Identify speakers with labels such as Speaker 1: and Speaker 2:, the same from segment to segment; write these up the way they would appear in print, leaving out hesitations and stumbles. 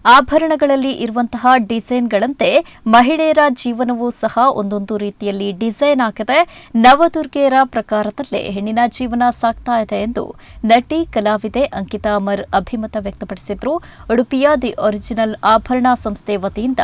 Speaker 1: ಆಭರಣಗಳಲ್ಲಿ ಇರುವಂತಹ ಡಿಸೈನ್ಗಳಂತೆ ಮಹಿಳೆಯರ ಜೀವನವೂ ಸಹ ಒಂದೊಂದು ರೀತಿಯಲ್ಲಿ ಡಿಸೈನ್ ಆಗಿದೆ. ನವದುರ್ಗೆಯರ ಪ್ರಕಾರದಲ್ಲೇ ಹೆಣ್ಣಿನ ಜೀವನ ಸಾಗ್ತಾ ಇದೆ ಎಂದು ನಟಿ ಕಲಾವಿದೆ ಅಂಕಿತಾ ಅಮರ್ ಅಭಿಮತ ವ್ಯಕ್ತಪಡಿಸಿದರು. ಉಡುಪಿಯ ದಿ ಒರಿಜಿನಲ್ ಆಭರಣ ಸಂಸ್ಥೆ ವತಿಯಿಂದ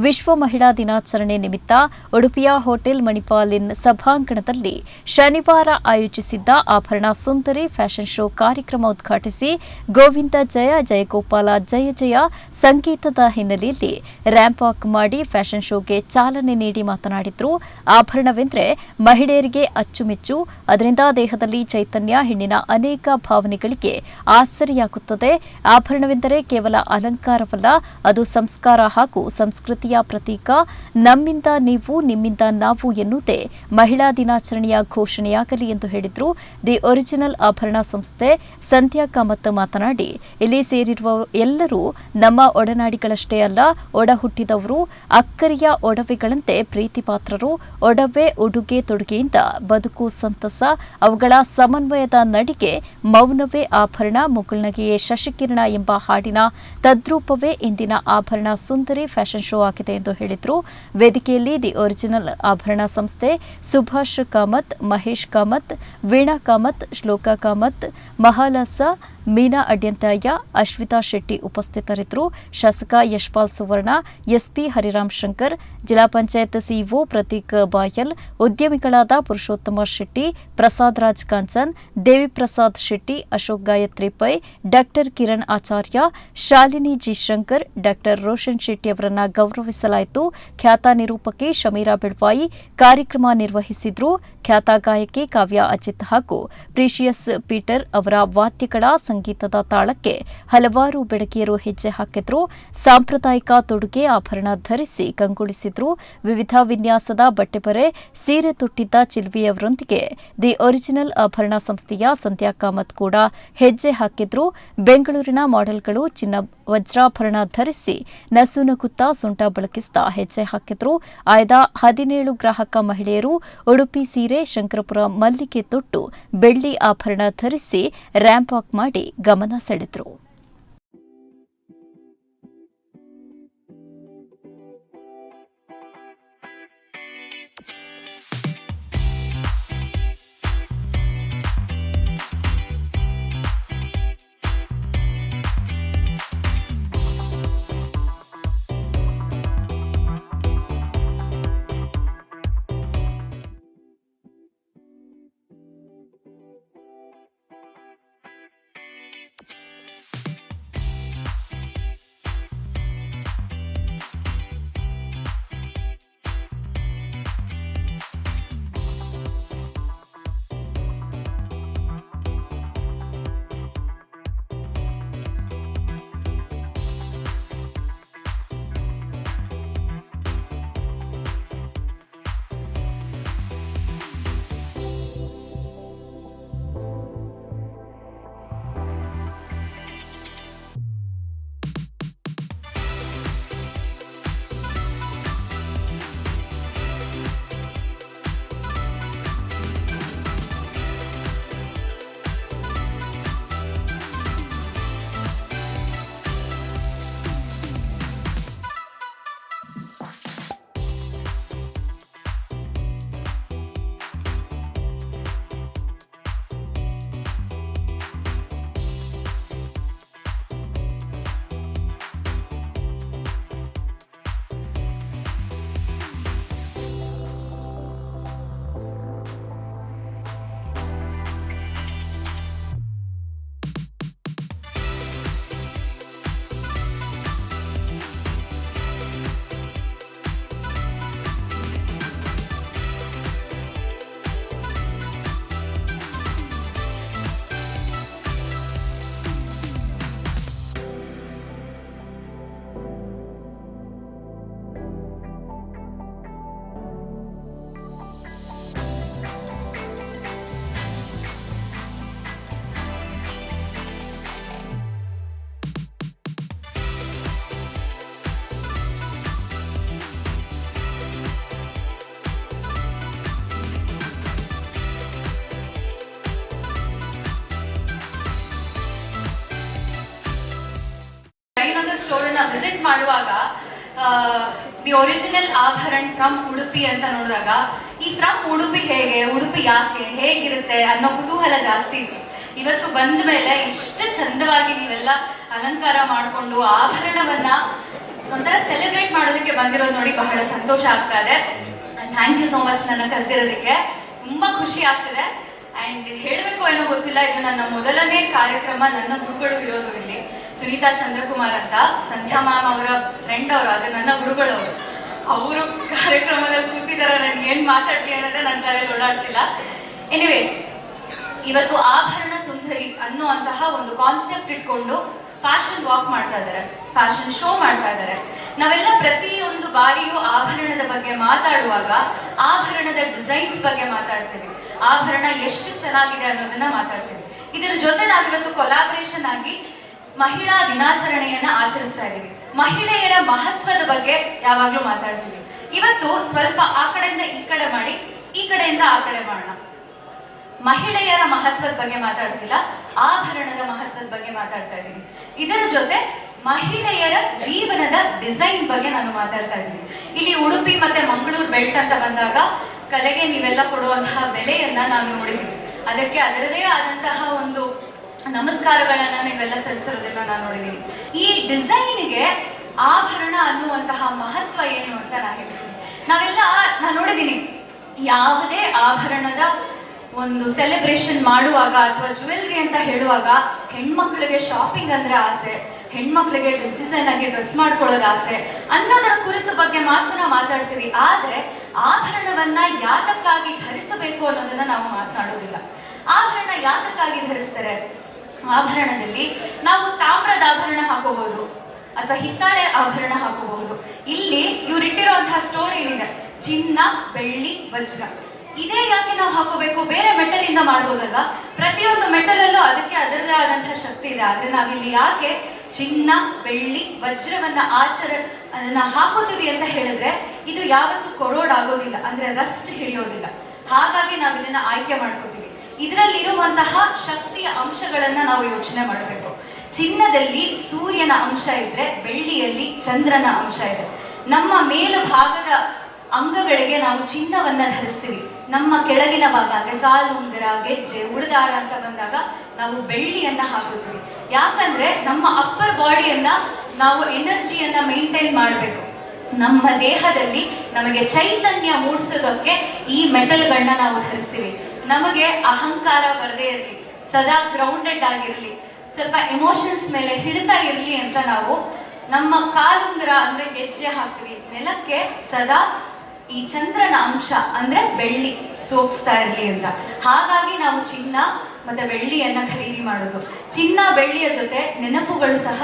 Speaker 1: ವಿಶ್ವ ಮಹಿಳಾ ದಿನಾಚರಣೆ ನಿಮಿತ್ತ ಉಡುಪಿಯ ಹೋಟೆಲ್ ಮಣಿಪಾಲಿನ್ ಸಭಾಂಗಣದಲ್ಲಿ ಶನಿವಾರ ಆಯೋಜಿಸಿದ್ದ ಆಭರಣ ಸುಂದರಿ ಫ್ಯಾಷನ್ ಶೋ ಕಾರ್ಯಕ್ರಮ ಉದ್ಘಾಟಿಸಿ ಗೋವಿಂದ ಜಯ ಜಯಗೋಪಾಲ ಜಯ ಜಯ ಸಂಗೀತದ ಹಿನ್ನೆಲೆಯಲ್ಲಿ ರ್ಯಾಂಪ್ ವಾಕ್ ಮಾಡಿ ಫ್ಯಾಷನ್ ಶೋಗೆ ಚಾಲನೆ ನೀಡಿ ಮಾತನಾಡಿದರು. ಆಭರಣವೆಂದರೆ ಮಹಿಳೆಯರಿಗೆ ಅಚ್ಚುಮೆಚ್ಚು, ಅದರಿಂದ ದೇಹದಲ್ಲಿ ಚೈತನ್ಯ, ಹೆಣ್ಣಿನ ಅನೇಕ ಭಾವನೆಗಳಿಗೆ ಆಸರೆಯಾಗುತ್ತದೆ. ಆಭರಣವೆಂದರೆ ಕೇವಲ ಅಲಂಕಾರವಲ್ಲ, ಅದು ಸಂಸ್ಕಾರ ಹಾಗೂ ಸಂಸ್ಕೃತಿಯ ಪ್ರತೀಕ. ನಮ್ಮಿಂದ ನೀವು, ನಿಮ್ಮಿಂದ ನಾವು ಎನ್ನುವುದೇ ಮಹಿಳಾ ದಿನಾಚರಣೆಯ ಘೋಷಣೆಯಾಗಲಿ ಎಂದು ಹೇಳಿದರು. ದಿ ಒರಿಜಿನಲ್ ಆಭರಣ ಸಂಸ್ಥೆ ಸಂಧ್ಯಾ ಕಾಮತ್ ಮಾತನಾಡಿ, ಇಲ್ಲಿ ಸೇರಿರುವ ಎಲ್ಲರೂ ನಮ್ಮ ಒಡನಾಡಿಗಳಷ್ಟೇ ಅಲ್ಲ, ಒಡ ಹುಟ್ಟಿದವರು, ಅಕ್ಕರಿಯ ಒಡವೆಗಳಂತೆ ಪ್ರೀತಿ ಪಾತ್ರರು. ಒಡವೆ, ಉಡುಗೆ ತೊಡುಗೆಯಿಂದ ಬದುಕು ಸಂತಸ, ಅವುಗಳ ಸಮನ್ವಯದ ನಡಿಗೆ ಮೌನವೇ ಆಭರಣ, ಮುಗುಳ್ನಗೆಯೇ ಶಶಿಕಿರಣ ಎಂಬ ಹಾಡಿನ ತದ್ರೂಪವೇ ಇಂದಿನ ಆಭರಣ ಸುಂದರಿ ಫ್ಯಾಷನ್ ಶೋ ಆಗಿದೆ ಎಂದು ಹೇಳಿದರು. ವೇದಿಕೆಯಲ್ಲಿ ದಿ ಒರಿಜಿನಲ್ ಆಭರಣ ಸಂಸ್ಥೆ ಸುಭಾಷ್ ಕಾಮತ್, ಮಹೇಶ್ ಕಾಮತ್, ವೀಣಾ ಕಾಮತ್, ಶ್ಲೋಕಾ ಕಾಮತ್, ಮಹಾಲಸ, ಮೀನಾ ಅಡ್ಯಂತಾಯ, ಅಶ್ವಿತಾ ಶೆಟ್ಟಿ ಉಪಸ್ಥಿತರಿದ್ದರು. ಶಾಸಕ ಯಶ್ಪಾಲ್ ಸುವರ್ಣ, ಎಸ್ಪಿ ಹರಿರಾಮ್ ಶಂಕರ್, ಜಿಲ್ಲಾ ಪಂಚಾಯತ್ ಸಿಇಒ ಪ್ರತೀಕ್ ಬಾಯಲ್, ಉದ್ಯಮಿಗಳಾದ ಪುರುಷೋತ್ತಮ ಶೆಟ್ಟಿ, ಪ್ರಸಾದ್ ರಾಜ್ ಕಾಂಚನ್, ದೇವಿ ಪ್ರಸಾದ್ ಶೆಟ್ಟಿ, ಅಶೋಕ್ ಗಾಯತ್ರಿ ಪೈ, ಡಾಕ್ಟರ್ ಕಿರಣ್ ಆಚಾರ್ಯ, ಶಾಲಿನಿ ಜಿ ಶಂಕರ್, ಡಾಕ್ಟರ್ ರೋಷನ್ ಶೆಟ್ಟಿ ಅವರನ್ನು ಗೌರವಿಸಲಾಯಿತು. ಖ್ಯಾತ ನಿರೂಪಕಿ ಶಮೀರಾ ಬಿಡ್ವಾಯಿ ಕಾರ್ಯಕ್ರಮ ನಿರ್ವಹಿಸಿದ್ರು. ಖ್ಯಾತ ಗಾಯಕಿ ಕಾವ್ಯ ಅಜಿತ್ ಹಾಗೂ ಪ್ರೀಶಿಯಸ್ ಪೀಟರ್ ಅವರ ವಾದ್ಯಗಳ ಸಂಗೀತದ ತಾಳಕ್ಕೆ ಹಲವಾರು ಬೆಡಗಿಯರು ಹೆಜ್ಜೆ ಹಾಕಿದ್ರು. ಸಾಂಪ್ರದಾಯಿಕ ತೊಡುಗೆ ಆಭರಣ ಧರಿಸಿ ಕಂಗೊಳಿಸಿದ್ರು. ವಿವಿಧ ವಿನ್ಯಾಸದ ಬಟ್ಟೆಬರೆ, ಸೀರೆ ತೊಟ್ಟಿದ್ದ ಚಿಲ್ವಿಯವರೊಂದಿಗೆ ದಿ ಒರಿಜಿನಲ್ ಆಭರಣ ಸಂಸ್ಥೆಯ ಸಂಧ್ಯಾ ಕಾಮತ್ ಕೂಡ ಹೆಜ್ಜೆ ಹಾಕಿದ್ರು. ಬೆಂಗಳೂರಿನ ಮಾಡೆಲ್ಗಳು ಚಿನ್ನ ವಜ್ರಾಭರಣ ಧರಿಸಿ ನಸುನಗುತ್ತಾ ಸೊಂಟ ಬಳಕಿಸ್ತಾ ಹೆಜ್ಜೆ ಹಾಕಿದ್ರು. ಆಯ್ದ 17 ಗ್ರಾಹಕ ಮಹಿಳೆಯರು ಉಡುಪಿ ಸೀರೆ, ಶಂಕರಪುರ ಮಲ್ಲಿಗೆ ತೊಟ್ಟು ಬೆಳ್ಳಿ ಆಭರಣ ಧರಿಸಿ ರ್ಯಾಂಪ್ ವಾಕ್ ಮಾಡಿ ಗಮನ ಸೆಳೆದರು.
Speaker 2: ಜಯನಗರ್ ಸ್ಟೋರನ್ನ ವಿಸಿಟ್ ಮಾಡುವಾಗ the original Abharan from Udupi ಅಂತ ನೋಡಿದಾಗ ಈ ಫ್ರಮ್ ಉಡುಪಿ ಹೇಗೆ, ಉಡುಪಿ ಯಾಕೆ, ಹೇಗಿರುತ್ತೆ ಅನ್ನೋ ಕುತೂಹಲ ಜಾಸ್ತಿ ಇತ್ತು. ಇವತ್ತು ಬಂದ ಮೇಲೆ ಇಷ್ಟು ಚಂದವಾಗಿ ನೀವೆಲ್ಲ ಅಲಂಕಾರ ಮಾಡಿಕೊಂಡು ಆಭರಣವನ್ನ ಒಂಥರ ಸೆಲೆಬ್ರೇಟ್ ಮಾಡೋದಕ್ಕೆ ಬಂದಿರೋದು ನೋಡಿ ಬಹಳ ಸಂತೋಷ ಆಗ್ತಾ ಇದೆ. ಥ್ಯಾಂಕ್ ಯು ಸೋ ಮಚ್ ನನ್ನ ಕರೆದಿರೋದಕ್ಕೆ, ತುಂಬಾ ಖುಷಿ ಆಗ್ತಿದೆ. ಅಂಡ್ ಹೇಳಬೇಕು ಏನೋ ಗೊತ್ತಿಲ್ಲ, ಇದು ನನ್ನ ಮೊದಲನೇ ಕಾರ್ಯಕ್ರಮ. ನನ್ನ ಗುರುಗಳು ಇರೋದು ಇಲ್ಲಿ ಸುನೀತಾ ಚಂದ್ರಕುಮಾರ್ ಅಂತ, ಸಂಧ್ಯಾ ಮ್ಯಾಮ್ ಅವರ ಫ್ರೆಂಡ್ ಅವರು, ಆದರೆ ನನ್ನ ಗುರುಗಳು ಅವರು ಕಾರ್ಯಕ್ರಮದಲ್ಲಿ ಕೂತಿದ್ದಾರೆ. ನನ್ಗೆ ಏನ್ ಮಾತಾಡ್ಲಿ ಅನ್ನೋದೇ ನನ್ನ ತಲೆಯಲ್ಲಿ ಓಡಾಡ್ತಿಲ್ಲ. ಎನಿವೇಸ್, ಇವತ್ತು ಆಭರಣ ಸುಂದರಿ ಅನ್ನುವಂತಹ ಒಂದು ಕಾನ್ಸೆಪ್ಟ್ ಇಟ್ಕೊಂಡು ಫ್ಯಾಷನ್ ವಾಕ್ ಮಾಡ್ತಾ ಇದ್ದಾರೆ, ಫ್ಯಾಷನ್ ಶೋ ಮಾಡ್ತಾ ಇದ್ದಾರೆ. ನಾವೆಲ್ಲ ಪ್ರತಿಯೊಂದು ಬಾರಿಯೂ ಆಭರಣದ ಬಗ್ಗೆ ಮಾತಾಡುವಾಗ ಆಭರಣದ ಡಿಸೈನ್ಸ್ ಬಗ್ಗೆ ಮಾತಾಡ್ತೀವಿ, ಆಭರಣ ಎಷ್ಟು ಚೆನ್ನಾಗಿದೆ ಅನ್ನೋದನ್ನ ಮಾತಾಡ್ತೀವಿ. ಇದರ ಜೊತೆ ನಾವಿವತ್ತು ಕೊಲಾಬರೇಷನ್ ಆಗಿ ಮಹಿಳಾ ದಿನಾಚರಣೆಯನ್ನ ಆಚರಿಸ್ತಾ ಇದ್ದೀವಿ. ಮಹಿಳೆಯರ ಮಹತ್ವದ ಬಗ್ಗೆ ಯಾವಾಗ್ಲೂ ಮಾತಾಡ್ತೀವಿ. ಇವತ್ತು ಸ್ವಲ್ಪ ಆ ಕಡೆಯಿಂದ ಈ ಕಡೆ ಮಾಡಿ, ಈ ಕಡೆಯಿಂದ ಆ ಕಡೆ ಮಾಡೋಣ. ಮಹಿಳೆಯರ ಮಹತ್ವದ ಬಗ್ಗೆ ಮಾತಾಡ್ತಿಲ್ಲ, ಆಭರಣದ ಮಹತ್ವದ ಬಗ್ಗೆ ಮಾತಾಡ್ತಾ ಇದ್ದೀನಿ. ಇದರ ಜೊತೆ ಮಹಿಳೆಯರ ಜೀವನದ ಡಿಸೈನ್ ಬಗ್ಗೆ ನಾನು ಮಾತಾಡ್ತಾ ಇದ್ದೀನಿ. ಇಲ್ಲಿ ಉಡುಪಿ ಮತ್ತೆ ಮಂಗಳೂರು ಬೆಲ್ಟ್ ಅಂತ ಬಂದಾಗ ಕಲೆಗೆ ನೀವೆಲ್ಲ ಕೊಡುವಂತಹ ಬೆಲೆಯನ್ನ ನಾನು ನೋಡಿದ್ದೀನಿ. ಅದಕ್ಕೆ ಅದರದೇ ಆದಂತಹ ಒಂದು ನಮಸ್ಕಾರಗಳನ್ನ ನೀವೆಲ್ಲ ಸಲ್ಲಿಸಿರೋದನ್ನ ನಾನು ನೋಡಿದ್ದೀನಿ. ಈ ಡಿಸೈನ್ಗೆ ಆಭರಣ ಅನ್ನುವಂತಹ ಮಹತ್ವ ಏನು ಅಂತ ನಾನು ಹೇಳ್ತೀನಿ. ನಾನು ನೋಡಿದ್ದೀನಿ, ಯಾವುದೇ ಆಭರಣದ ಒಂದು ಸೆಲೆಬ್ರೇಷನ್ ಮಾಡುವಾಗ ಅಥವಾ ಜ್ಯುವೆಲ್ರಿ ಅಂತ ಹೇಳುವಾಗ ಹೆಣ್ಮಕ್ಳಿಗೆ ಶಾಪಿಂಗ್ ಅಂದ್ರೆ ಆಸೆ, ಹೆಣ್ಮಕ್ಳಿಗೆ ಡಿಸೈನ್ ಆಗಿ ಡ್ರೆಸ್ ಮಾಡ್ಕೊಳ್ಳೋದು ಆಸೆ ಅನ್ನೋದರ ಕುರಿತು ಬಗ್ಗೆ ಮಾತ್ರ ಮಾತಾಡ್ತೀವಿ. ಆದ್ರೆ ಆಭರಣವನ್ನ ಯಾತಕ್ಕಾಗಿ ಧರಿಸಬೇಕು ಅನ್ನೋದನ್ನ ನಾವು ಮಾತನಾಡೋದಿಲ್ಲ. ಆಭರಣ ಯಾತಕ್ಕಾಗಿ ಧರಿಸ್ತಾರೆ? ಆಭರಣದಲ್ಲಿ ನಾವು ತಾಮ್ರದ ಆಭರಣ ಹಾಕೋಬಹುದು ಅಥವಾ ಹಿತ್ತಾಳೆ ಆಭರಣ ಹಾಕೋಬಹುದು. ಇಲ್ಲಿ ಇವ್ರಿಟ್ಟಿರುವಂತಹ ಸ್ಟೋರಿ ಏನಿದೆ, ಚಿನ್ನ, ಬೆಳ್ಳಿ, ವಜ್ರ, ಇದೇ ಯಾಕೆ ನಾವು ಹಾಕೋಬೇಕು? ಬೇರೆ ಮೆಟಲ್ ಇಂದ ಮಾಡ್ಬೋದಲ್ವಾ? ಪ್ರತಿಯೊಂದು ಮೆಟಲ್ ಅಲ್ಲೂ ಅದಕ್ಕೆ ಅದರದೇ ಆದಂತಹ ಶಕ್ತಿ ಇದೆ. ಆದ್ರೆ ನಾವಿಲ್ಲಿ ಯಾಕೆ ಚಿನ್ನ, ಬೆಳ್ಳಿ, ವಜ್ರವನ್ನ ಅದನ್ನ ಹಾಕೋತೀವಿ ಅಂತ ಹೇಳಿದ್ರೆ ಇದು ಯಾವತ್ತೂ ಕೊರೋಡ್ ಆಗೋದಿಲ್ಲ, ಅಂದ್ರೆ ರಸ್ಟ್ ಹಿಡಿಯೋದಿಲ್ಲ. ಹಾಗಾಗಿ ನಾವು ಇದನ್ನ ಆಯ್ಕೆ ಮಾಡ್ಕೋತೀವಿ. ಇದರಲ್ಲಿರುವಂತಹ ಶಕ್ತಿಯ ಅಂಶಗಳನ್ನ ನಾವು ಯೋಚನೆ ಮಾಡಬೇಕು. ಚಿನ್ನದಲ್ಲಿ ಸೂರ್ಯನ ಅಂಶ ಇದ್ರೆ, ಬೆಳ್ಳಿಯಲ್ಲಿ ಚಂದ್ರನ ಅಂಶ ಇದೆ. ನಮ್ಮ ಮೇಲು ಭಾಗದ ಅಂಗಗಳಿಗೆ ನಾವು ಚಿನ್ನವನ್ನ ಧರಿಸ್ತೀವಿ. ನಮ್ಮ ಕೆಳಗಿನ ಭಾಗ ಅಂದ್ರೆ ಕಾಲುಂಗರ, ಗೆಜ್ಜೆ, ಉಳಿದಾರ ಅಂತ ಬಂದಾಗ ನಾವು ಬೆಳ್ಳಿಯನ್ನ ಹಾಕುತ್ತೀವಿ. ಯಾಕಂದ್ರೆ ನಮ್ಮ ಅಪ್ಪರ್ ಬಾಡಿಯನ್ನ ನಾವು ಎನರ್ಜಿಯನ್ನ ಮೇಂಟೈನ್ ಮಾಡಬೇಕು. ನಮ್ಮ ದೇಹದಲ್ಲಿ ನಮಗೆ ಚೈತನ್ಯ ಮೂಡಿಸೋದಕ್ಕೆ ಈ ಮೆಟಲ್ಗಳನ್ನ ನಾವು ಧರಿಸ್ತೀವಿ. ನಮಗೆ ಅಹಂಕಾರ ಬರದೇ ಇರಲಿ, ಸದಾ ಗ್ರೌಂಡೆಡ್ ಆಗಿರಲಿ, ಸ್ವಲ್ಪ ಎಮೋಷನ್ಸ್ ಮೇಲೆ ಹಿಡಿತಾ ಇರಲಿ ಅಂತ ನಾವು ನಮ್ಮ ಕಾಲುಂಗರ ಅಂದ್ರೆ ಗೆಜ್ಜೆ ಹಾಕ್ತೀವಿ. ನೆಲಕ್ಕೆ ಸದಾ ಈ ಚಂದ್ರನ ಅಂಶ ಅಂದ್ರೆ ಬೆಳ್ಳಿ ಸೋಕ್ಸ್ತಾ ಇರ್ಲಿ ಅಂತ. ಹಾಗಾಗಿ ನಾವು ಚಿನ್ನ ಮತ್ತೆ ಬೆಳ್ಳಿಯನ್ನ ಖರೀದಿ ಮಾಡೋದು. ಚಿನ್ನ ಬೆಳ್ಳಿಯ ಜೊತೆ ನೆನಪುಗಳು ಸಹ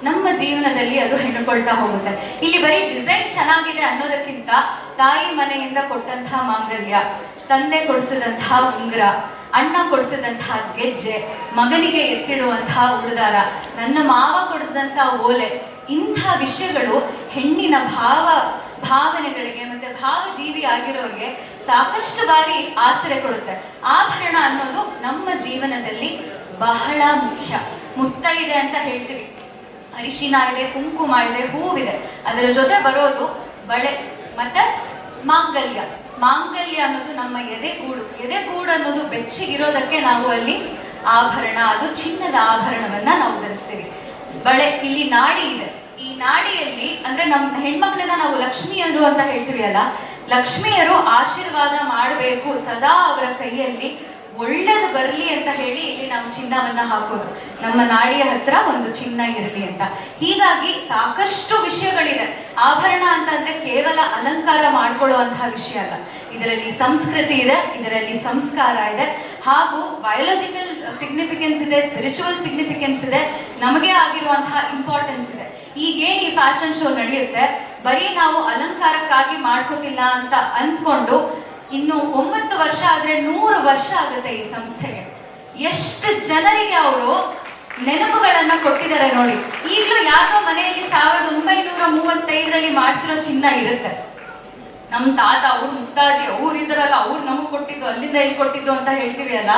Speaker 2: ನಮ್ಮ ಜೀವನದಲ್ಲಿ ಅದು ಹೆಣ್ಕೊಳ್ತಾ ಹೋಗುತ್ತೆ. ಇಲ್ಲಿ ಬರೀ ಡಿಸೈನ್ ಚೆನ್ನಾಗಿದೆ ಅನ್ನೋದಕ್ಕಿಂತ ತಾಯಿ ಮನೆಯಿಂದ ಕೊಟ್ಟಂತಹ ಮಾಂಗಲ್ಯ, ತಂದೆ ಕೊಡಿಸಿದಂತಹ ಉಂಗುರ, ಅಣ್ಣ ಕೊಡಿಸಿದಂತಹ ಗೆಜ್ಜೆ, ಮಗನಿಗೆ ಎತ್ತಿಡುವಂತಹ ಉಡುದಾರ, ನನ್ನ ಮಾವ ಕೊಡಿಸಿದಂತಹ ಓಲೆ, ಇಂಥ ವಿಷಯಗಳು ಹೆಣ್ಣಿನ ಭಾವನೆಗಳಿಗೆ ಮತ್ತೆ ಭಾವಜೀವಿ ಆಗಿರೋರಿಗೆ ಸಾಕಷ್ಟು ಬಾರಿ ಆಸರೆ ಕೊಡುತ್ತೆ. ಆಭರಣ ಅನ್ನೋದು ನಮ್ಮ ಜೀವನದಲ್ಲಿ ಬಹಳ ಮುಖ್ಯ. ಮುತ್ತೈದೆ ಅಂತ ಹೇಳ್ತೀವಿ, ಅರಿಶಿನ ಇದೆ, ಕುಂಕುಮ ಇದೆ, ಹೂವಿದೆ, ಅದರ ಜೊತೆ ಬರೋದು ಬಳೆ ಮತ್ತೆ ಮಾಂಗಲ್ಯ. ಮಾಂಗಲ್ಯ ಅನ್ನೋದು ನಮ್ಮ ಎದೆಗೂಡು ಅನ್ನೋದು ಬೆಚ್ಚಗಿರೋದಕ್ಕೆ ನಾವು ಅಲ್ಲಿ ಆಭರಣ, ಅದು ಚಿನ್ನದ ಆಭರಣವನ್ನ ನಾವು ಧರಿಸ್ತೀವಿ. ಬಳೆ, ಇಲ್ಲಿ ನಾಡಿ ಇದೆ. ಈ ನಾಡಿಯಲ್ಲಿ ಅಂದ್ರೆ ನಮ್ಮ ಹೆಣ್ಮಕ್ಳನ್ನ ನಾವು ಲಕ್ಷ್ಮಿಯರು ಅಂತ ಹೇಳ್ತೀವಿ ಅಲ್ಲ, ಲಕ್ಷ್ಮಿಯರು ಆಶೀರ್ವಾದ ಮಾಡಬೇಕು, ಸದಾ ಅವರ ಕೈಯಲ್ಲಿ ಒಳ್ಳೇದು ಬರಲಿ ಅಂತ ಹೇಳಿ ಇಲ್ಲಿ ನಾವು ಚಿನ್ನವನ್ನ ಹಾಕೋದು. ನಮ್ಮ ನಾಡಿಯ ಹತ್ರ ಒಂದು ಚಿನ್ನ ಇರಲಿ ಅಂತ. ಹೀಗಾಗಿ ಸಾಕಷ್ಟು ವಿಷಯಗಳಿದೆ. ಆಭರಣ ಅಂತಂದ್ರೆ ಕೇವಲ ಅಲಂಕಾರ ಮಾಡ್ಕೊಳ್ಳುವಂತಹ ವಿಷಯ ಅಲ್ಲ. ಇದರಲ್ಲಿ ಸಂಸ್ಕೃತಿ ಇದೆ, ಇದರಲ್ಲಿ ಸಂಸ್ಕಾರ ಇದೆ, ಹಾಗೂ ಬಯೋಲಾಜಿಕಲ್ ಸಿಗ್ನಿಫಿಕೆನ್ಸ್ ಇದೆ, ಸ್ಪಿರಿಚುವಲ್ ಸಿಗ್ನಿಫಿಕೆನ್ಸ್ ಇದೆ, ನಮಗೆ ಆಗಿರುವಂತಹ ಇಂಪಾರ್ಟೆನ್ಸ್ ಇದೆ. ಈಗೇನು ಈ ಫ್ಯಾಷನ್ ಶೋ ನಡೆಯುತ್ತೆ, ಬರೀ ನಾವು ಅಲಂಕಾರಕ್ಕಾಗಿ ಮಾಡ್ಕೋತಿಲ್ಲ ಅಂತ ಅಂದ್ಕೊಂಡು ಇನ್ನು 9 ವರ್ಷ ಆದ್ರೆ 100 ವರ್ಷ ಆಗುತ್ತೆ ಈ ಸಂಸ್ಥೆಗೆ. ಎಷ್ಟು ಜನರಿಗೆ ಅವರು ನೆನಪುಗಳನ್ನ ಕೊಟ್ಟಿದ್ದಾರೆ ನೋಡಿ. ಈಗಲೂ ಯಾಕೋ ಮನೆಯಲ್ಲಿ 1935ರಲ್ಲಿ ಮಾಡಿಸಿರೋ ಚಿನ್ನ ಇರುತ್ತೆ. ನಮ್ಮ ತಾತ, ಅವ್ರ ಮುತ್ತಾಜಿ, ಅವ್ರು ಇದ್ರಲ್ಲ, ಅವ್ರು ನಮಗ್ ಕೊಟ್ಟಿದ್ದು, ಅಲ್ಲಿಂದ ಇಲ್ಲಿ ಕೊಟ್ಟಿದ್ದು ಅಂತ ಹೇಳ್ತೀವಿ ಅಲ್ಲ.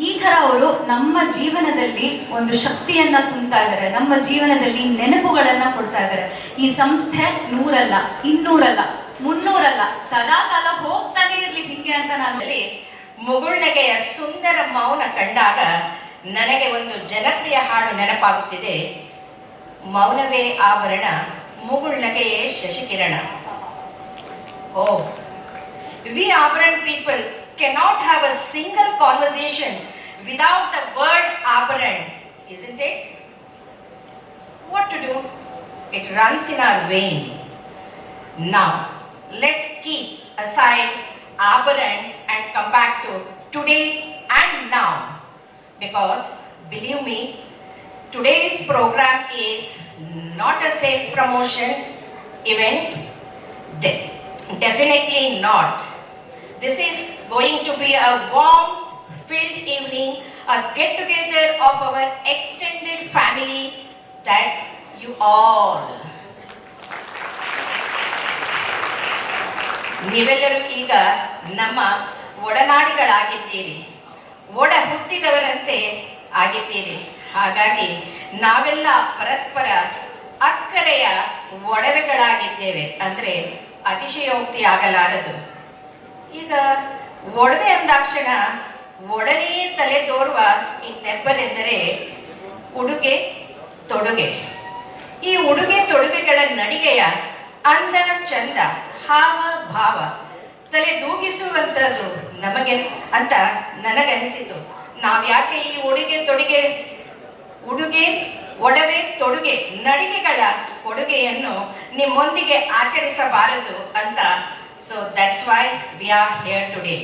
Speaker 2: ಈ ತರ ಅವರು ನಮ್ಮ ಜೀವನದಲ್ಲಿ ಒಂದು ಶಕ್ತಿಯನ್ನ ತುಂಬ್ತಾ ಇದ್ದಾರೆ, ನಮ್ಮ ಜೀವನದಲ್ಲಿ ನೆನಪುಗಳನ್ನ ಕೊಡ್ತಾ ಇದ್ದಾರೆ. ಈ ಸಂಸ್ಥೆ 100 ಅಲ್ಲ, 200 ಅಲ್ಲ, 300 ಅಲ್ಲ, ಸದಾ ಕಾಲ ಹೋಗ್ತಾನೆ ಇರ್ಲಿ ಹಿಂಗೆ ಅಂತ ನಾನು
Speaker 3: ಅಲ್ಲಿ ಮುಗುಳ್ನಗೆಯ ಸುಂದರ ಮೌನ ಕಂಡಾಗ ನನಗೆ ಒಂದು ಜನಪ್ರಿಯ ಹಾಡು ನೆನಪಾಗುತ್ತಿದೆ. ಮೌನವೇ ಆಭರಣ, ಮುಗುಳ್ನಗೆಯೇ ಶಶಿಕಿರಣ. ಓ, we Abharan people cannot have a single conversation without the word Abharan, isn't it? What to do? It runs in our vein. Now, let's keep aside Abharan and come back to today and now. Because, believe me, today's program is not a sales promotion event. Definitely not. This is going to be a warm-filled evening, a get-together of our extended family. That's you all. ನೀವೆಲ್ಲರೂ ಈಗ ನಮ್ಮ ಒಡನಾಡಿಗಳಾಗಿದ್ದೀರಿ, ಒಡ ಹುಟ್ಟಿದವರಂತೆ ಆಗಿದ್ದೀರಿ. ಹಾಗಾಗಿ ನಾವೆಲ್ಲ ಪರಸ್ಪರ ಅಕ್ಕರೆಯ ಒಡವೆಗಳಾಗಿದ್ದೇವೆ ಅಂದರೆ ಅತಿಶಯೋಕ್ತಿ ಆಗಲಾರದು. ಈಗ ಒಡವೆ ಅಂದಾಕ್ಷಣ ಒಡನೆ ತಲೆದೋರುವ ಇನ್ನೆಬ್ಬರೆಂದರೆ ಉಡುಗೆ ತೊಡುಗೆ. ಈ ಉಡುಗೆ ತೊಡುಗೆಗಳ ನಡಿಗೆಯ ಅಂದ ಚಂದ, ಹಾವ ಭಾವ ತಲೆ ದೂಗಿಸುವಂಥದ್ದು ನಮಗೆ ಅಂತ ನನಗನಿಸಿತು. ನಾವ್ಯಾಕೆ ಈ ಉಡುಗೆ ಒಡವೆ ತೊಡುಗೆ ನಡಿಗೆಗಳ ಕೊಡುಗೆಯನ್ನು ನಿಮ್ಮೊಂದಿಗೆ ಆಚರಿಸಬಾರದು ಅಂತ. So that's why we are here today.